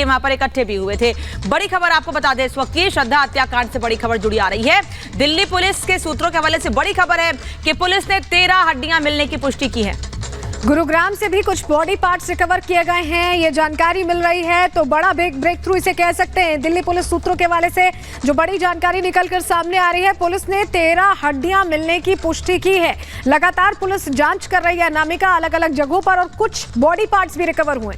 वहां पर इकट्ठे भी हुए थे। बड़ी खबर आपको बता दें, इस वक्त की श्रद्धा हत्याकांड से बड़ी खबर जुड़ी आ रही है। दिल्ली पुलिस के सूत्रों के हवाले से बड़ी खबर है कि पुलिस ने 13 हड्डियां मिलने की पुष्टि की है। गुरुग्राम से भी कुछ बॉडी पार्ट्स रिकवर किए गए हैं, ये जानकारी मिल रही है। तो बड़ा ब्रेक थ्रू इसे कह सकते हैं। दिल्ली पुलिस सूत्रों के हवाले से जो बड़ी जानकारी निकलकर सामने आ रही है, पुलिस ने 13 हड्डियां मिलने की पुष्टि की है। लगातार पुलिस जांच कर रही है अनामिका अलग अलग जगहों पर, और कुछ बॉडी पार्ट्स भी रिकवर हुए।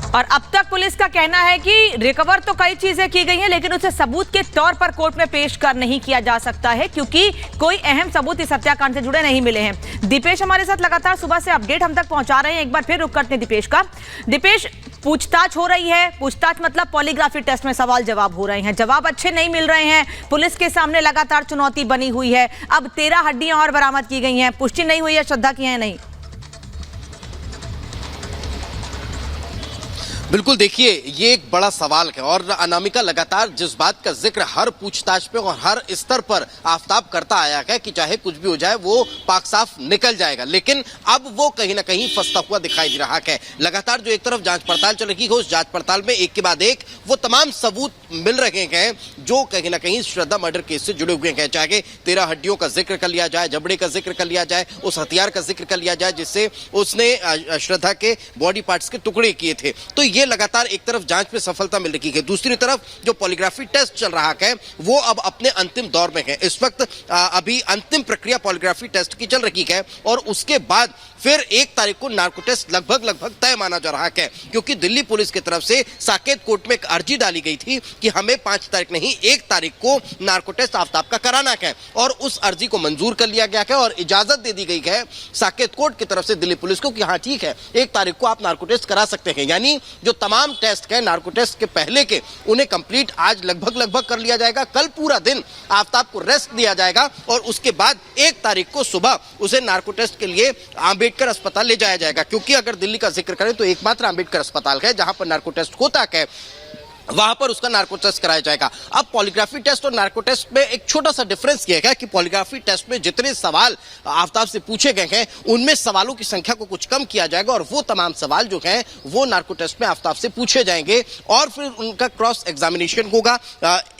और अब तक पुलिस का कहना है कि रिकवर तो कई चीजें की गई हैं, लेकिन उसे सबूत के तौर पर कोर्ट में पेश कर नहीं किया जा सकता है, क्योंकि कोई अहम सबूत इस हत्याकांड से जुड़े नहीं मिले हैं। दीपेश हमारे साथ लगातार सुबह से अपडेट हम तक पहुंचा रहे हैं। एक बार फिर रुक करते हैं दीपेश का। दीपेश, पूछताछ हो रही है, पूछताछ मतलब पॉलीग्राफी टेस्ट में सवाल जवाब हो रहे हैं, जवाब अच्छे नहीं मिल रहे हैं, पुलिस के सामने लगातार चुनौती बनी हुई है। अब 13 हड्डियां और बरामद की गई हैं, पुष्टि नहीं हुई है श्रद्धा की है नहीं। बिल्कुल, देखिए ये एक बड़ा सवाल है और अनामिका लगातार जिस बात का जिक्र हर पूछताछ पे और हर स्तर पर आफताब करता आया है कि चाहे कुछ भी हो जाए वो पाक साफ निकल जाएगा, लेकिन अब वो कहीं ना कहीं फंसता हुआ दिखाई दे रहा है। लगातार जो एक तरफ जांच पड़ताल चल रही है, उस जांच पड़ताल में एक के बाद एक वो तमाम सबूत मिल रहे हैं जो कहीं ना कहीं श्रद्धा मर्डर केस से जुड़े हुए हैं। चाहे 13 हड्डियों का जिक्र कर लिया जाए, जबड़े का जिक्र कर लिया जाए, उस हथियार का जिक्र कर लिया जाए जिससे उसने श्रद्धा के बॉडी पार्ट्स के टुकड़े किए थे, तो ये लगातार एक तरफ जांच में सफलता मिल रही है। दूसरी तरफ जो पॉलीग्राफी टेस्ट चल रहा है वो अब अपने अंतिम दौर में है। इस वक्त अभी अंतिम प्रक्रिया पॉलीग्राफी टेस्ट की चल रही है और उसके बाद फिर 1 तारीख को नार्को टेस्ट लगभग तय माना जा रहा है, क्योंकि दिल्ली पुलिस की तरफ से साकेत कोर्ट में एक अर्जी डाली गई थी कि हमें 5 तारीख नहीं 1 तारीख को नार्को टेस्ट आफताब का कराना है, और उस अर्जी को मंजूर कर लिया गया है और इजाजत दे दी गई है साकेत कोर्ट की तरफ से दिल्ली पुलिस को कि हाँ ठीक है 1 तारीख को आप नार्को टेस्ट करा सकते हैं। यानी जो तमाम टेस्ट है नार्को टेस्ट के पहले के उन्हें कंप्लीट आज लगभग कर लिया जाएगा। कल पूरा दिन आफताब को रेस्ट दिया जाएगा और उसके बाद 1 तारीख को सुबह उसे नार्को टेस्ट के लिए अंबेडकर अस्पताल ले जाया जाएगा, क्योंकि अगर दिल्ली का जिक्र करें तो एकमात्र अंबेडकर अस्पताल है जहां पर नार्को टेस्ट होता है, वहां पर उसका नार्को टेस्ट कराया जाएगा। अब पॉलीग्राफी टेस्ट और नार्को टेस्ट में एक छोटा सा डिफरेंस ये है कि पॉलीग्राफी टेस्ट में जितने सवाल आफताब से पूछे गए हैं उनमें सवालों की संख्या को कुछ कम किया जाएगा और वो तमाम सवाल जो हैं वो नार्को टेस्ट में आफताब से पूछे जाएंगे और फिर उनका क्रॉस एग्जामिनेशन होगा।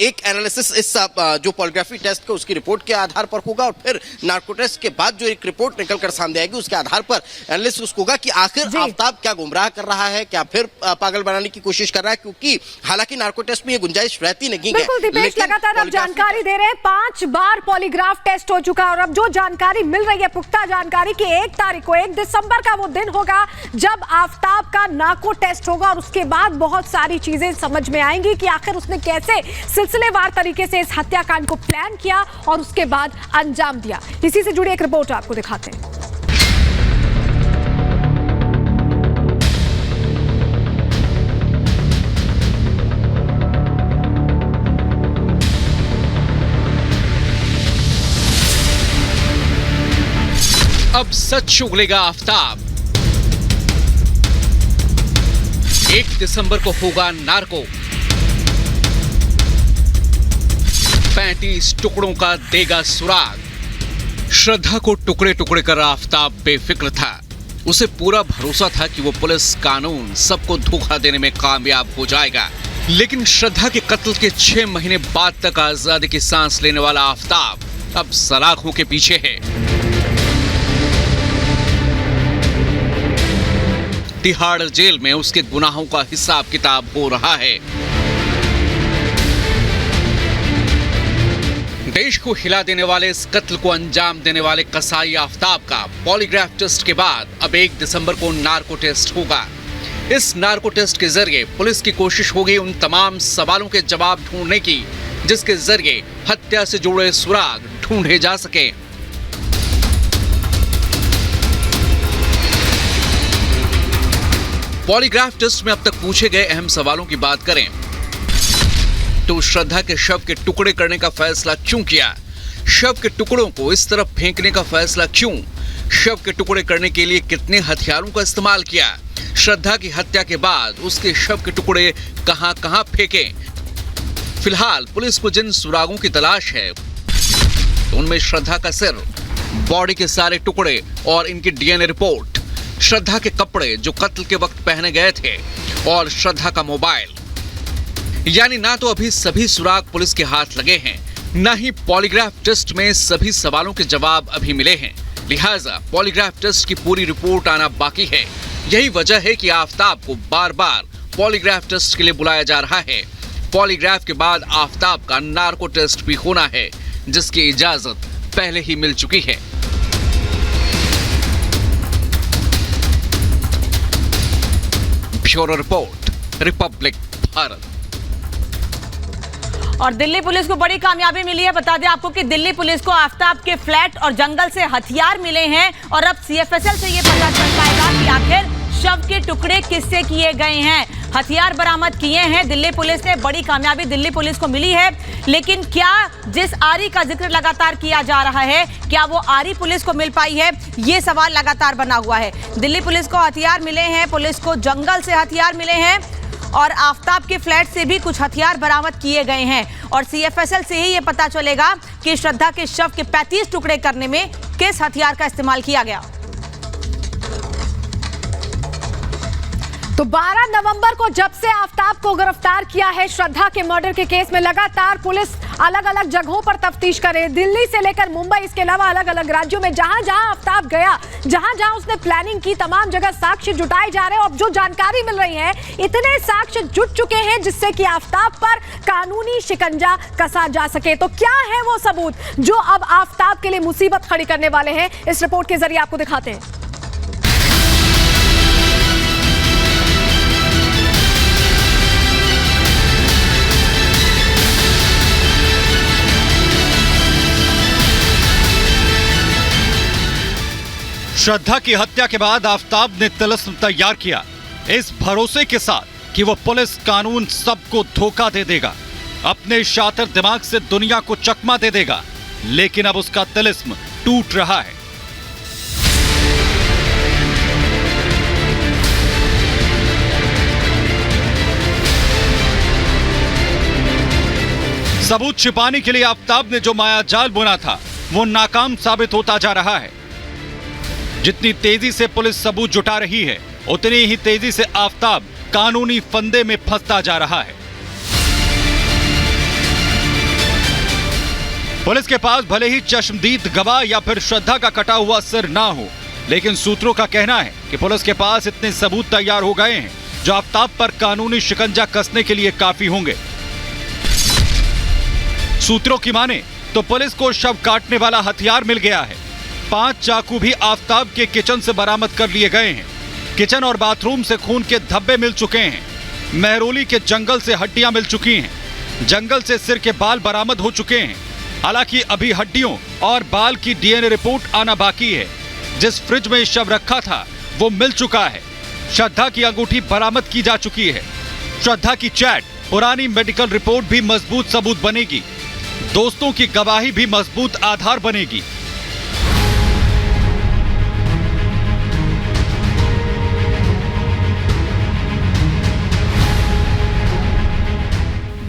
एक एनालिसिस इस जो पॉलीग्राफी टेस्ट का उसकी रिपोर्ट के आधार पर होगा और फिर नार्को टेस्ट के बाद जो एक रिपोर्ट निकलकर सामने आएगी उसके आधार पर एनालिसिस होगा कि आखिर आफताब क्या गुमराह कर रहा है, क्या फिर पागल बनाने की कोशिश कर रहा है, क्योंकि हालांकि नार्को टेस्ट में ये गुंजाइश रहती नहीं है। बिल्कुल दीपेश, लगातार आप जानकारी दे रहे हैं। 5 बार पॉलीग्राफ टेस्ट हो चुका है और अब जो जानकारी मिल रही है पुख्ता जानकारी कि 1 तारीख को 1 दिसंबर का वो दिन होगा जब आफताब का नार्को टेस्ट होगा और उसके बाद बहुत सारी चीजें समझ में आएंगी कि आखिर उसने कैसे सिलसिलेवार तरीके से इस हत्याकांड को प्लान किया और उसके बाद अंजाम दिया। इसी से जुड़ी एक रिपोर्ट आपको दिखाते हैं। अब सच उगलेगा आफताब। 1 दिसंबर को होगा नार्को। 35 टुकड़ों का देगा सुराग। श्रद्धा को टुकड़े टुकड़े कर आफताब बेफिक्र था। उसे पूरा भरोसा था कि वो पुलिस कानून सबको धोखा देने में कामयाब हो जाएगा, लेकिन श्रद्धा के कत्ल के 6 महीने बाद तक आजादी की सांस लेने वाला आफताब अब सलाखों के पीछे है। तिहाड़ जेल में उसके गुनाहों का हिसाब किताब हो रहा है। देश को हिला देने वाले इस कत्ल को अंजाम देने वाले कसाई आफताब का पॉलीग्राफ टेस्ट के बाद अब 1 दिसंबर को नार्को टेस्ट होगा। इस नार्को टेस्ट के जरिए पुलिस की कोशिश होगी उन तमाम सवालों के जवाब ढूंढने की जिसके जरिए हत्या से जुड़े सुराग ढूंढे जा सके। पॉलीग्राफ टेस्ट में अब तक पूछे गए अहम सवालों की बात करें तो श्रद्धा के शव के टुकड़े करने का फैसला क्यों किया, शव के टुकड़ों को इस तरफ फेंकने का फैसला क्यों, शव के टुकड़े करने के लिए कितने हथियारों का इस्तेमाल किया, श्रद्धा की हत्या के बाद उसके शव के टुकड़े कहां-कहां फेंके। फिलहाल पुलिस को जिन सुरागों की तलाश है उनमें श्रद्धा का सिर, बॉडी के सारे टुकड़े और इनकी डीएनए रिपोर्ट, श्रद्धा के कपड़े जो कत्ल के वक्त पहने गए थे और श्रद्धा का मोबाइल। यानी ना तो अभी सभी सुराग पुलिस के हाथ लगे हैं, ना ही पॉलीग्राफ टेस्ट में सभी सवालों के जवाब अभी मिले हैं। लिहाजा पॉलीग्राफ टेस्ट की पूरी रिपोर्ट आना बाकी है। यही वजह है कि आफताब को बार बार पॉलीग्राफ टेस्ट के लिए बुलाया जा रहा है। पॉलीग्राफ के बाद आफताब का नार्को टेस्ट भी होना है, जिसकी इजाजत पहले ही मिल चुकी है। Bureau report, Republic Bharat. और दिल्ली पुलिस को बड़ी कामयाबी मिली है। बता दें आपको कि दिल्ली पुलिस को आफताब के फ्लैट और जंगल से हथियार मिले हैं और अब सीएफएसएल से ये पता चल पाएगा कि आखिर शव के टुकड़े किससे किए गए हैं। हथियार बरामद किए हैं दिल्ली पुलिस ने। बड़ी कामयाबी दिल्ली पुलिस को मिली है। लेकिन क्या जिस आरी का जिक्र लगातार किया जा रहा है, क्या वो आरी पुलिस को मिल पाई है, ये सवाल लगातार बना हुआ है। दिल्ली पुलिस को हथियार मिले हैं, पुलिस को जंगल से हथियार मिले हैं और आफताब के फ्लैट से भी कुछ हथियार बरामद किए गए हैं। और सीएफएसएल से ही ये पता चलेगा कि श्रद्धा के शव के 35 टुकड़े करने में किस हथियार का इस्तेमाल किया गया। तो 12 नवंबर को जब से आफताब को गिरफ्तार किया है श्रद्धा के मर्डर के केस में, लगातार पुलिस अलग अलग जगहों पर तफ्तीश करे, दिल्ली से लेकर मुंबई, इसके अलावा अलग अलग राज्यों में जहां जहां आफताब गया, जहां जहां उसने प्लानिंग की, तमाम जगह साक्ष्य जुटाए जा रहे हैं। और जो जानकारी मिल रही है, इतने साक्ष्य जुट चुके हैं जिससे कि आफताब पर कानूनी शिकंजा कसा जा सके। तो क्या है वो सबूत जो अब आफताब के लिए मुसीबत खड़ी करने वाले हैं, इस रिपोर्ट के जरिए आपको दिखाते हैं। श्रद्धा की हत्या के बाद आफताब ने तिलिस्म तैयार किया, इस भरोसे के साथ कि वो पुलिस कानून सबको धोखा दे देगा, अपने शातिर दिमाग से दुनिया को चकमा दे देगा। लेकिन अब उसका तिलिस्म टूट रहा है। सबूत छिपाने के लिए आफताब ने जो मायाजाल बुना था, वो नाकाम साबित होता जा रहा है। जितनी तेजी से पुलिस सबूत जुटा रही है, उतनी ही तेजी से आफताब कानूनी फंदे में फंसता जा रहा है। पुलिस के पास भले ही चश्मदीद गवाह या फिर श्रद्धा का कटा हुआ सिर ना हो, लेकिन सूत्रों का कहना है कि पुलिस के पास इतने सबूत तैयार हो गए हैं जो आफताब पर कानूनी शिकंजा कसने के लिए काफी होंगे। सूत्रों की माने तो पुलिस को शव काटने वाला हथियार मिल गया है। 5 चाकू भी आफताब के किचन से बरामद कर लिए गए हैं। किचन और बाथरूम से खून के धब्बे मिल चुके हैं। महरौली के जंगल से हड्डियां मिल चुकी हैं। जंगल से सिर के बाल बरामद हो चुके हैं। हालांकि अभी हड्डियों और बाल की डीएनए रिपोर्ट आना बाकी है। जिस फ्रिज में शव रखा था वो मिल चुका है। श्रद्धा की अंगूठी बरामद की जा चुकी है। श्रद्धा की चैट, पुरानी मेडिकल रिपोर्ट भी मजबूत सबूत बनेगी। दोस्तों की गवाही भी मजबूत आधार बनेगी।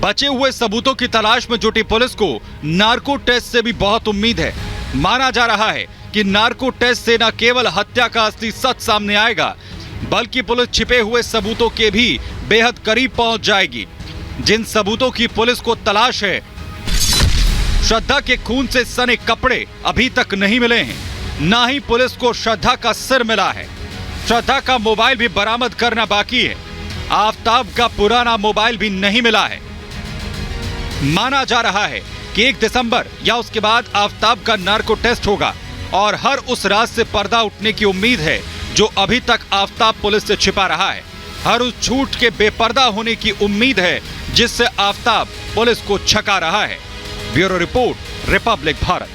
बचे हुए सबूतों की तलाश में जुटी पुलिस को नार्को टेस्ट से भी बहुत उम्मीद है। माना जा रहा है कि नार्को टेस्ट से न केवल हत्या का असली सच सामने आएगा, बल्कि पुलिस छिपे हुए सबूतों के भी बेहद करीब पहुंच जाएगी, जिन सबूतों की पुलिस को तलाश है। श्रद्धा के खून से सने कपड़े अभी तक नहीं मिले हैं, ना ही पुलिस को श्रद्धा का सिर मिला है। श्रद्धा का मोबाइल भी बरामद करना बाकी है। आफताब का पुराना मोबाइल भी नहीं मिला है। माना जा रहा है कि 1 दिसंबर या उसके बाद आफताब का नार्को टेस्ट होगा और हर उस राज से पर्दा उठने की उम्मीद है जो अभी तक आफताब पुलिस से छिपा रहा है। हर उस झूठ के बेपर्दा होने की उम्मीद है जिससे आफताब पुलिस को छका रहा है। Bureau report, Republic Bharat.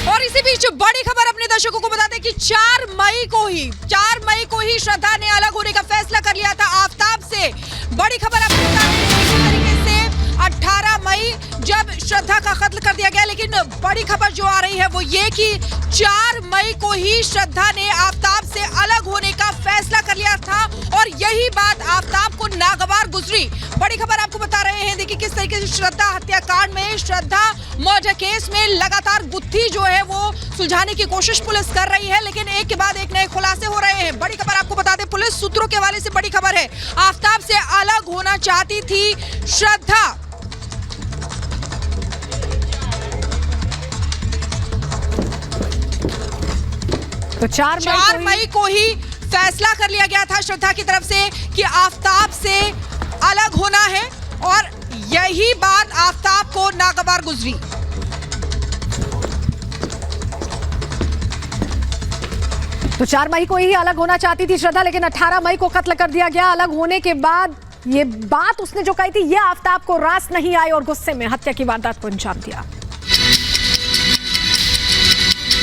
और इसी बीच बड़ी खबर अपने दर्शकों को बता दें कि 4 मई को ही श्रद्धा ने अलग होने का फैसला कर लिया था आफताब से। बड़ी खबर आपको बता दें इसी तरीके से 18 मई जब श्रद्धा का कत्ल कर दिया गया, लेकिन बड़ी खबर जो आ रही है वो ये कि 4 मई को ही श्रद्धा ने आफताब से अलग होने का फैसला कर लिया था और यही बात आफताब को नागवार गुजरी। बड़ी खबर आपको बता रहे हैं, देखिए किस तरीके से श्रद्धा हत्याकांड में, श्रद्धा मर्डर केस में लगातार गुत्थी जो है वो सुलझाने की कोशिश पुलिस कर रही है, लेकिन एक के बाद एक नए खुलासे हो रहे हैं। बड़ी खबर आपको बता दें, पुलिस सूत्रों के हवाले से बड़ी खबर है, आफताब से अलग होना चाहती थी श्रद्धा। तो 4 मई को ही फैसला कर लिया गया था श्रद्धा की तरफ से कि आफताब से अलग होना है, और यही बात आफताब को नागवार गुजरी। तो 4 मई को ही अलग होना चाहती थी श्रद्धा, लेकिन 18 मई को कत्ल कर दिया गया। अलग होने के बाद ये बात उसने जो कही थी, ये आफताब को रास नहीं आई और गुस्से में हत्या की वारदात को अंजाम दिया।